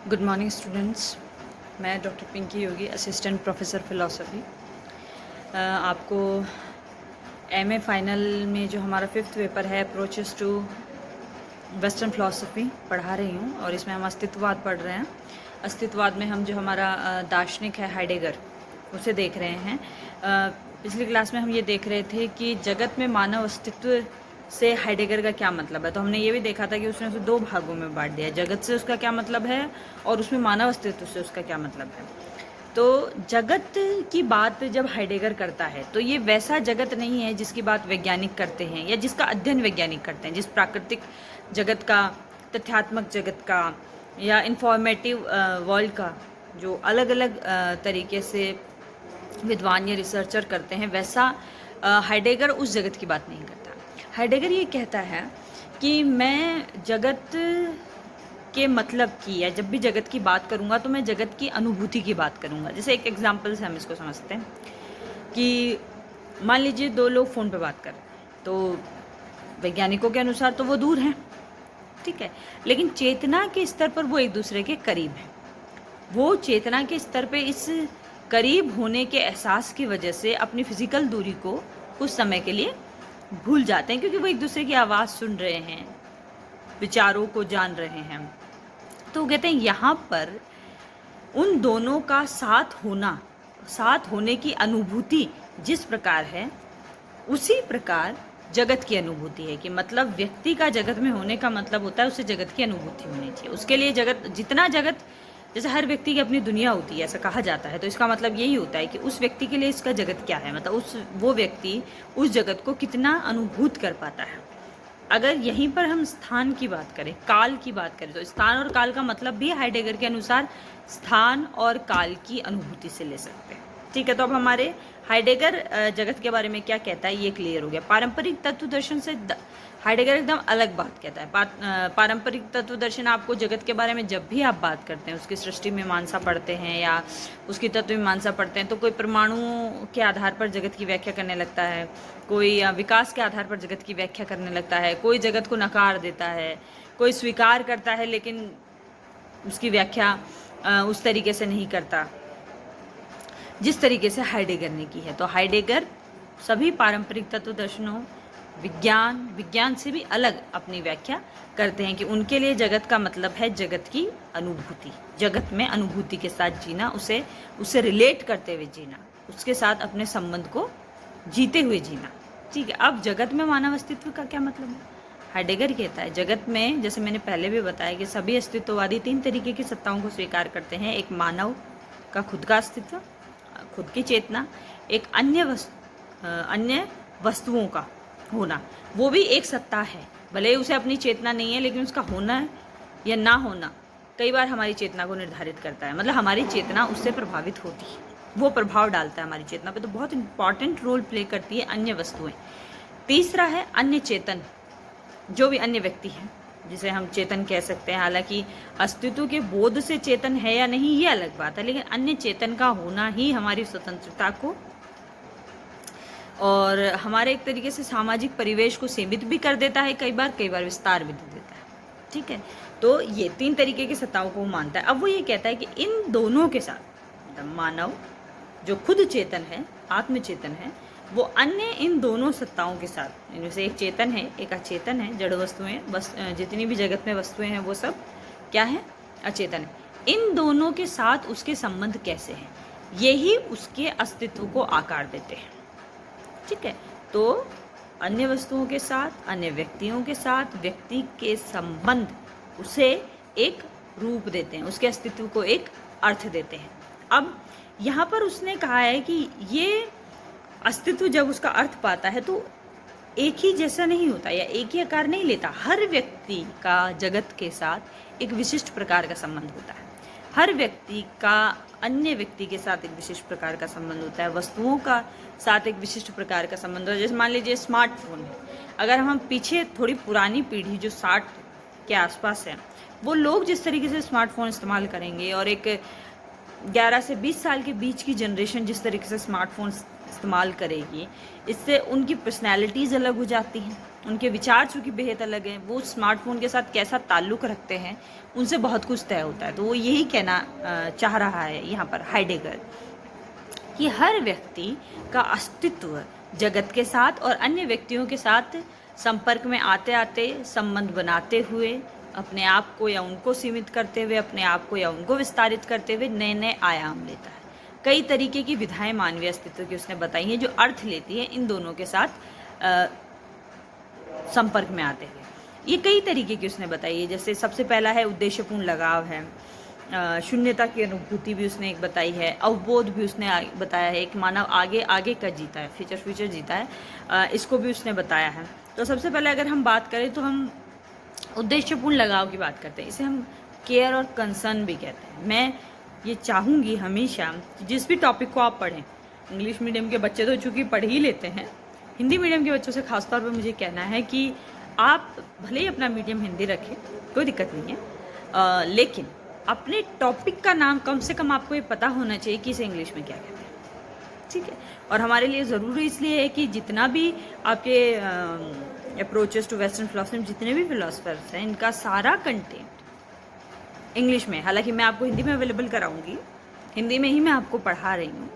Good morning students. मैं doctor Pinky योगी, assistant professor philosophy. आपको MA final में जो हमारा 5th पेपर है अप्रोचेस टू वेस्टर्न फ़िलॉसफ़ी पढ़ा रही हूँ, और इसमें हम अस्तित्ववाद पढ़ रहे हैं। अस्तित्ववाद में हम जो हमारा दार्शनिक है हाइडेगर, उसे देख रहे हैं। पिछली क्लास में हम ये देख रहे थे कि जगत में मानव अस्तित्व से हाइडेगर का क्या मतलब है। तो हमने ये भी देखा था कि उसने उसे 2 भागों में बांट दिया, जगत से उसका क्या मतलब है और उसमें मानव अस्तित्व से उसका क्या मतलब है। तो जगत की बात जब हाइडेगर करता है तो ये वैसा जगत नहीं है जिसकी बात वैज्ञानिक करते हैं या जिसका अध्ययन वैज्ञानिक करते हैं, जिस प्राकृतिक जगत का, तथ्यात्मक जगत का या इंफॉर्मेटिव वर्ल्ड का, जो अलग अलग तरीके से विद्वान या रिसर्चर करते हैं, वैसा हाइडेगर उस जगत की बात नहीं करता। हाइडेगर ये कहता है कि मैं जगत के मतलब की, या जब भी जगत की बात करूँगा तो मैं जगत की अनुभूति की बात करूँगा। जैसे एक एग्जाम्पल से हम इसको समझते हैं कि मान लीजिए 2 लोग फ़ोन पे बात कर रहे हैं, तो वैज्ञानिकों के अनुसार तो वो दूर हैं, ठीक है, लेकिन चेतना के स्तर पर वो एक दूसरे के करीब हैं। वो चेतना के स्तर पे इस करीब होने के एहसास की वजह से अपनी फिजिकल दूरी को कुछ समय के लिए भूल जाते हैं, क्योंकि वो एक दूसरे की आवाज़ सुन रहे हैं, विचारों को जान रहे हैं। तो कहते हैं यहाँ पर उन दोनों का साथ होने की अनुभूति जिस प्रकार है, उसी प्रकार जगत की अनुभूति है। कि मतलब व्यक्ति का जगत में होने का मतलब होता है उसे जगत की अनुभूति होनी चाहिए। उसके लिए जगत, जितना जगत, जैसे हर व्यक्ति की अपनी दुनिया होती है ऐसा कहा जाता है, तो इसका मतलब यही होता है कि उस व्यक्ति के लिए इसका जगत क्या है, मतलब वो व्यक्ति उस जगत को कितना अनुभूत कर पाता है। अगर यहीं पर हम स्थान की बात करें, काल की बात करें, तो स्थान और काल का मतलब भी हाइडेगर के अनुसार स्थान और काल की अनुभूति से ले सकते हैं, ठीक है। तो अब हमारे हाइडेगर जगत के बारे में क्या कहता है ये क्लियर हो गया। पारंपरिक तत्व दर्शन से हाइडेगर एकदम अलग बात कहता है। पारंपरिक तत्व दर्शन आपको जगत के बारे में जब भी आप बात करते हैं, उसकी सृष्टि मीमांसा पढ़ते हैं या उसकी तत्व मीमांसा पढ़ते हैं, तो कोई परमाणुओं के आधार पर जगत की व्याख्या करने लगता है, कोई विकास के आधार पर जगत की व्याख्या करने लगता है, कोई जगत को नकार देता है, कोई स्वीकार करता है लेकिन उसकी व्याख्या उस तरीके से नहीं करता जिस तरीके से हाइडेगर ने की है। तो हाइडेगर सभी पारंपरिक तत्व दर्शनों, विज्ञान से भी अलग अपनी व्याख्या करते हैं कि उनके लिए जगत का मतलब है जगत की अनुभूति, जगत में अनुभूति के साथ जीना, उसे रिलेट करते हुए जीना, उसके साथ अपने संबंध को जीते हुए जीना, ठीक है। अब जगत में मानव अस्तित्व का क्या मतलब है। हाइडेगर कहता है जगत में, जैसे मैंने पहले भी बताया कि सभी अस्तित्ववादी 3 तरीके की सत्ताओं को स्वीकार करते हैं। एक मानव का खुद का अस्तित्व, खुद की चेतना, एक अन्य वस्तुओं का होना, वो भी एक सत्ता है, भले ही उसे अपनी चेतना नहीं है, लेकिन उसका होना या ना होना कई बार हमारी चेतना को निर्धारित करता है। मतलब हमारी चेतना उससे प्रभावित होती है, वो प्रभाव डालता है हमारी चेतना पे, तो बहुत इंपॉर्टेंट रोल प्ले करती है अन्य वस्तुएं। तीसरा है अन्य चेतन, जो भी अन्य व्यक्ति है जिसे हम चेतन कह सकते हैं। हालांकि अस्तित्व के बोध से चेतन है या नहीं ये अलग बात है, लेकिन अन्य चेतन का होना ही हमारी स्वतंत्रता को और हमारे एक तरीके से सामाजिक परिवेश को सीमित भी कर देता है, कई बार विस्तार भी दे देता है, ठीक है। तो ये 3 तरीके की सत्ताओं को मानता है। अब वो ये कहता है कि इन दोनों के साथ मानव जो खुद चेतन है, आत्मचेतन है, वो अन्य इन दोनों सत्ताओं के साथ, इनमें से एक चेतन है, एक अचेतन है, जड़ वस्तुएं, जितनी भी जगत में वस्तुएं हैं वो सब क्या है, अचेतन है। इन दोनों के साथ उसके संबंध कैसे हैं, यही उसके अस्तित्व को आकार देते हैं, ठीक है। तो अन्य वस्तुओं के साथ, अन्य व्यक्तियों के साथ व्यक्ति के संबंध उसे एक रूप देते हैं, उसके अस्तित्व को एक अर्थ देते हैं। अब यहाँ पर उसने कहा है कि ये अस्तित्व जब उसका अर्थ पाता है तो एक ही जैसा नहीं होता या एक ही आकार नहीं लेता। हर व्यक्ति का जगत के साथ एक विशिष्ट प्रकार का संबंध होता है, हर व्यक्ति का अन्य व्यक्ति के साथ एक विशिष्ट प्रकार का संबंध होता है, वस्तुओं का साथ एक विशिष्ट प्रकार का संबंध होता है। जैसे मान लीजिए स्मार्टफोन है, अगर हम पीछे थोड़ी पुरानी पीढ़ी जो 60 के आसपास है, वो लोग जिस तरीके से स्मार्टफोन इस्तेमाल करेंगे और एक 11 से 20 साल के बीच की जनरेशन जिस तरीके से स्मार्टफोन इस्तेमाल करेगी, इससे उनकी पर्सनैलिटीज़ अलग हो जाती हैं, उनके विचार चूँकि बेहद अलग हैं, वो स्मार्टफ़ोन के साथ कैसा ताल्लुक़ रखते हैं, उनसे बहुत कुछ तय होता है। तो वो यही कहना चाह रहा है यहाँ पर हाइडेगर कि हर व्यक्ति का अस्तित्व जगत के साथ और अन्य व्यक्तियों के साथ संपर्क में आते आते, संबंध बनाते हुए, अपने आप को या उनको सीमित करते हुए, अपने आप को या उनको विस्तारित करते हुए नए नए आयाम लेता है। कई तरीके की विधाएं मानवीय अस्तित्व की उसने बताई हैं जो अर्थ लेती है इन दोनों के साथ संपर्क में आते हुए। ये कई तरीके की उसने बताई है, जैसे सबसे पहला है उद्देश्यपूर्ण लगाव है, शून्यता की अनुभूति भी उसने एक बताई है, अवबोध भी उसने बताया है, एक मानव आगे आगे का जीता है, फ्यूचर जीता है, इसको भी उसने बताया है। तो सबसे पहले अगर हम बात करें तो हम उद्देश्यपूर्ण लगाव की बात करते हैं, इसे हम केयर और कंसर्न भी कहते हैं। मैं ये चाहूँगी हमेशा कि जिस भी टॉपिक को आप पढ़ें, इंग्लिश मीडियम के बच्चे तो चूँकि पढ़ ही लेते हैं, हिंदी मीडियम के बच्चों से खासतौर पर मुझे कहना है कि आप भले ही अपना मीडियम हिंदी रखें, कोई दिक्कत नहीं है, लेकिन अपने टॉपिक का नाम कम से कम आपको ये पता होना चाहिए कि इसे इंग्लिश में क्या कहते हैं, ठीक है। और हमारे लिए ज़रूरी इसलिए है कि जितना भी आपके अप्रोचेस टू वेस्टर्न फिलोसफी में जितने भी फिलोसफर्स हैं, इनका सारा कंटेंट इंग्लिश में, हालांकि मैं आपको हिंदी में अवेलेबल कराऊंगी, हिंदी में ही मैं आपको पढ़ा रही हूँ,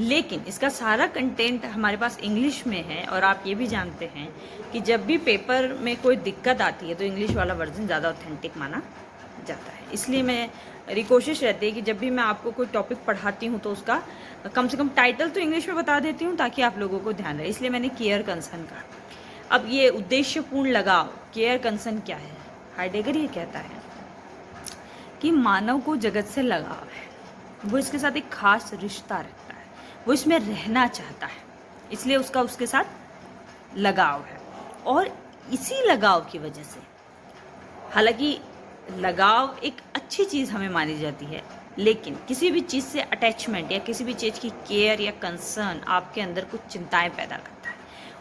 लेकिन इसका सारा कंटेंट हमारे पास इंग्लिश में है। और आप ये भी जानते हैं कि जब भी पेपर में कोई दिक्कत आती है तो इंग्लिश वाला वर्जन ज़्यादा ऑथेंटिक माना जाता है। इसलिए मेरी कोशिश रहती है कि जब भी मैं आपको कोई टॉपिक पढ़ाती हूँ तो उसका कम से कम टाइटल तो इंग्लिश में बता देती हूँ ताकि आप लोगों को ध्यान रहे। इसलिए मैंने केयर कंसर्न कहा। अब ये उद्देश्यपूर्ण लगाव, केयर कंसर्न क्या है? हाइडेगर ये कहता है कि मानव को जगत से लगाव है, वो इसके साथ एक खास रिश्ता रखता है, वो इसमें रहना चाहता है, इसलिए उसका उसके साथ लगाव है। और इसी लगाव की वजह से, हालांकि लगाव एक अच्छी चीज़ हमें मानी जाती है, लेकिन किसी भी चीज़ से अटैचमेंट या किसी भी चीज़ की केयर या कंसर्न आपके अंदर कुछ चिंताएं पैदा करता है।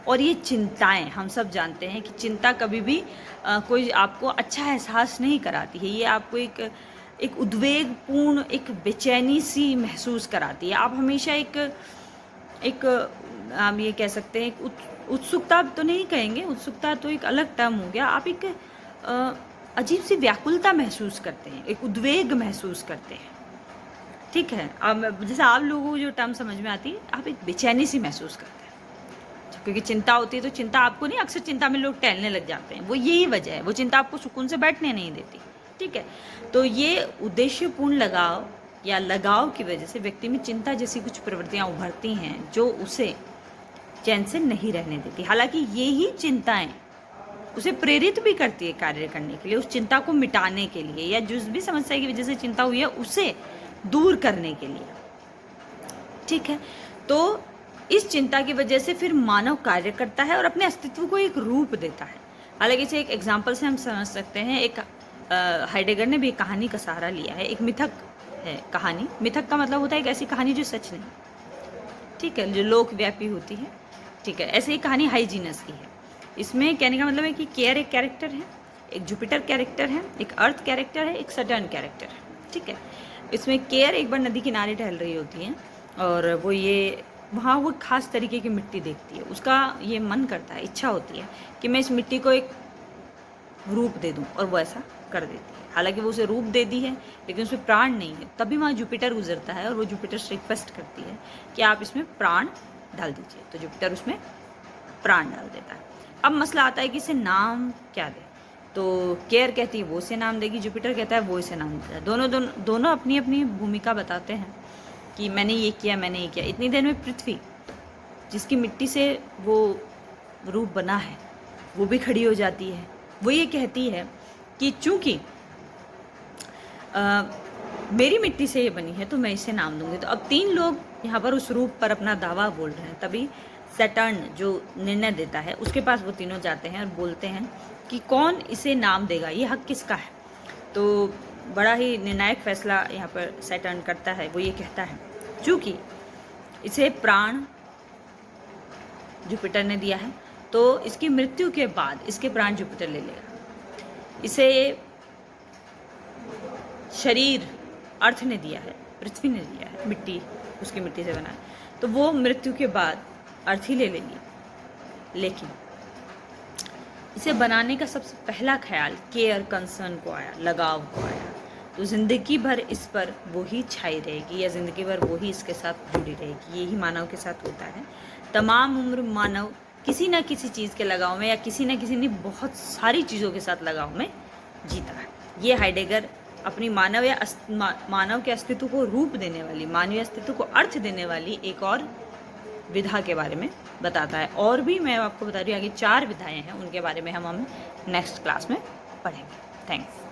और ये चिंताएं, हम सब जानते हैं कि चिंता कभी भी कोई आपको अच्छा एहसास नहीं कराती है। ये आपको एक उद्वेगपूर्ण, एक बेचैनी सी महसूस कराती है। आप हमेशा एक आप ये कह सकते हैं, एक उत्सुकता तो नहीं कहेंगे, उत्सुकता तो एक अलग टर्म हो गया, आप एक अजीब सी व्याकुलता महसूस करते हैं, एक उद्वेग महसूस करते हैं, ठीक है। अब जैसे आप लोगों को जो टर्म समझ में आती है, आप एक बेचैनी सी महसूस करते हैं, क्योंकि चिंता होती है तो चिंता आपको नहीं, अक्सर चिंता में लोग टहलने लग जाते हैं, वो यही वजह है, वो चिंता आपको सुकून से बैठने नहीं देती, ठीक है। तो ये उद्देश्यपूर्ण लगाव या लगाव की वजह से व्यक्ति में चिंता जैसी कुछ प्रवृत्तियाँ उभरती हैं जो उसे चैन से नहीं रहने देती। हालांकि ये ही चिंताएं उसे प्रेरित भी करती है कार्य करने के लिए, उस चिंता को मिटाने के लिए, या जिस भी समस्या की वजह से चिंता हुई है उसे दूर करने के लिए, ठीक है। तो इस चिंता की वजह से फिर मानव कार्य करता है और अपने अस्तित्व को एक रूप देता है। हालांकि इसे एक एग्जाम्पल से हम समझ सकते हैं। एक हाइडेगर ने भी एक कहानी का सहारा लिया है। एक मिथक है कहानी। मिथक का मतलब होता है एक ऐसी कहानी जो सच नहीं, ठीक है, जो लोकव्यापी होती है, ठीक है। ऐसे ही कहानी हाइजीनस की है। इसमें कहने का मतलब है कि केयर एक कैरेक्टर है, एक जुपिटर कैरेक्टर है, एक अर्थ कैरेक्टर है, एक सटर्न कैरेक्टर है, ठीक है। इसमें केयर एक बार नदी किनारे टहल रही होती है और वो ये वहाँ वो खास तरीके की मिट्टी देखती है। उसका ये मन करता है, इच्छा होती है कि मैं इस मिट्टी को एक रूप दे दूँ, और वो ऐसा कर देती है। हालांकि वो उसे रूप दे दी है लेकिन उसमें प्राण नहीं है। तभी वहाँ जुपिटर गुजरता है और वो जुपिटर से रिक्वेस्ट करती है कि आप इसमें प्राण डाल दीजिए, तो जुपिटर उसमें प्राण डाल देता है। अब मसला आता है कि इसे नाम क्या दे, तो केयर कहती है वो इसे नाम देगी, जुपिटर कहता है वो इसे नाम देता है। दोनों अपनी अपनी भूमिका बताते हैं कि मैंने ये किया, मैंने ये किया। इतनी देर में पृथ्वी, जिसकी मिट्टी से वो रूप बना है, वो भी खड़ी हो जाती है। वो ये कहती है कि चूँकि मेरी मिट्टी से ये बनी है तो मैं इसे नाम दूंगी। तो अब तीन लोग यहाँ पर उस रूप पर अपना दावा बोल रहे हैं। तभी सैटर्न जो निर्णय देता है उसके पास वो तीनों जाते हैं और बोलते हैं कि कौन इसे नाम देगा, ये हक किसका है। तो बड़ा ही निर्णायक फैसला यहाँ पर सैटर्न करता है। वो ये कहता है चूँकि इसे प्राण जुपिटर ने दिया है तो इसकी मृत्यु के बाद इसके प्राण जुपिटर ले लेगा। इसे शरीर अर्थ ने दिया है, पृथ्वी ने दिया है, मिट्टी उसकी मिट्टी से बना है, तो वो मृत्यु के बाद अर्थ ही ले लेगी। लेकिन इसे बनाने का सबसे पहला ख्याल केयर, कंसर्न को आया, लगाव को आया, तो ज़िंदगी भर इस पर वो ही छाई रहेगी या ज़िंदगी भर वो ही इसके साथ जुड़ी रहेगी। यही मानव के साथ होता है। तमाम उम्र मानव किसी न किसी चीज़ के लगाव में या किसी न किसी ने बहुत सारी चीज़ों के साथ लगाव में जीता है। ये हाइडेगर अपनी मानव के अस्तित्व को रूप देने वाली, मानवीय अस्तित्व को अर्थ देने वाली एक और विधा के बारे में बताता है। और भी मैं आपको बता रही हूँ, आगे 4 विधाएं हैं, उनके बारे में हम नेक्स्ट क्लास में पढ़ेंगे। थैंक्स।